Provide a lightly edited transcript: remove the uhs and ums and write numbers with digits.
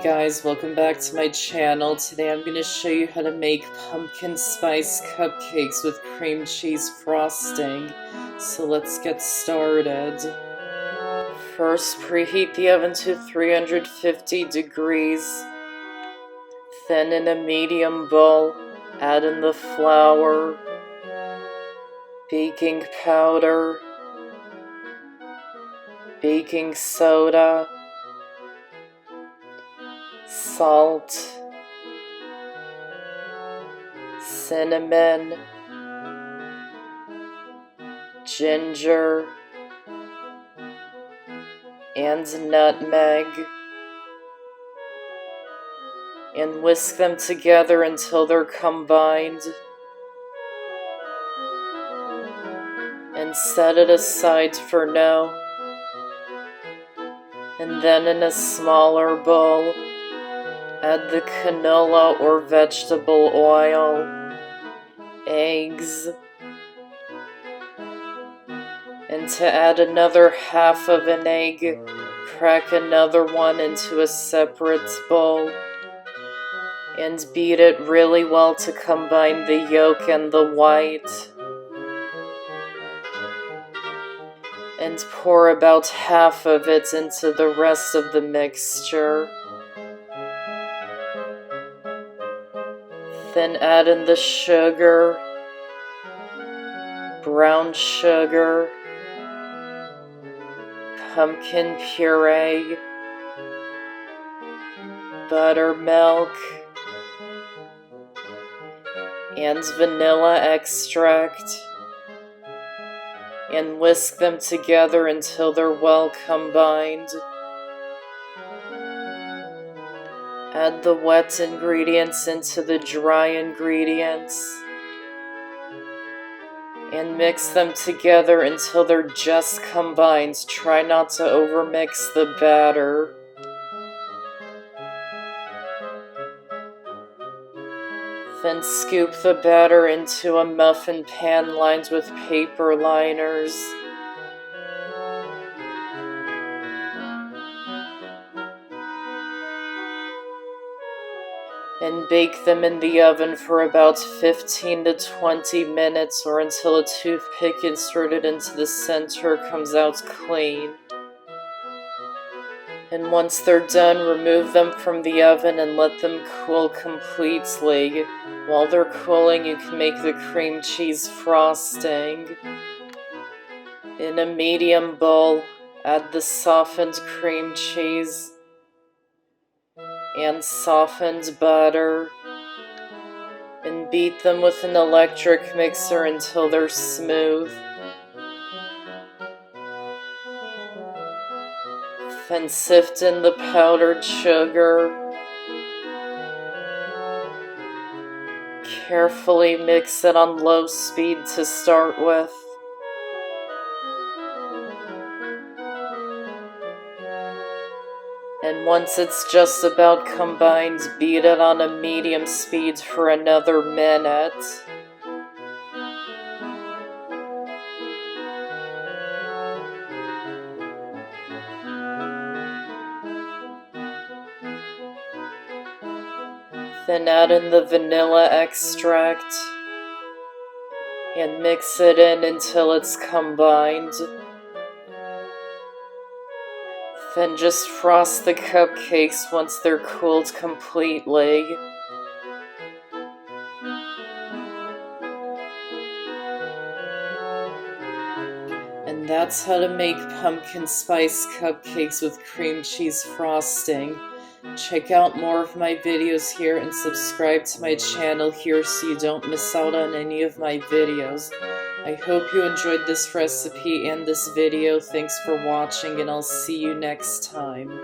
guys, welcome back to my channel. Today I'm going to show you how to make pumpkin spice cupcakes with cream cheese frosting. So let's get started. First, preheat the oven to 350 degrees. Then in a medium bowl, add in the flour, baking powder, baking soda, salt, cinnamon, ginger, and nutmeg, and whisk them together until they're combined, and set it aside for now. And then in a smaller bowl, add the canola or vegetable oil, eggs, and to add another half of an egg, crack another one into a separate bowl, and beat it really well to combine the yolk and the white. And pour about half of it into the rest of the mixture. Then add in the sugar, brown sugar, pumpkin puree, buttermilk, and vanilla extract, and whisk them together until they're well combined. Add the wet ingredients into the dry ingredients, and mix them together until they're just combined. Try not to overmix the batter. Then scoop the batter into a muffin pan lined with paper liners. And bake them in the oven for about 15 to 20 minutes, or until a toothpick inserted into the center comes out clean. And once they're done, remove them from the oven and let them cool completely. While they're cooling, you can make the cream cheese frosting. In a medium bowl, add the softened cream cheese and softened butter, and beat them with an electric mixer until they're smooth. Then sift in the powdered sugar. Carefully mix it on low speed to start with. And once it's just about combined, beat it on a medium speed for another minute. Then add in the vanilla extract and mix it in until it's combined. Then just frost the cupcakes once they're cooled completely. And that's how to make pumpkin spice cupcakes with cream cheese frosting. Check out more of my videos here and subscribe to my channel here so you don't miss out on any of my videos. I hope you enjoyed this recipe and this video. Thanks for watching, and I'll see you next time.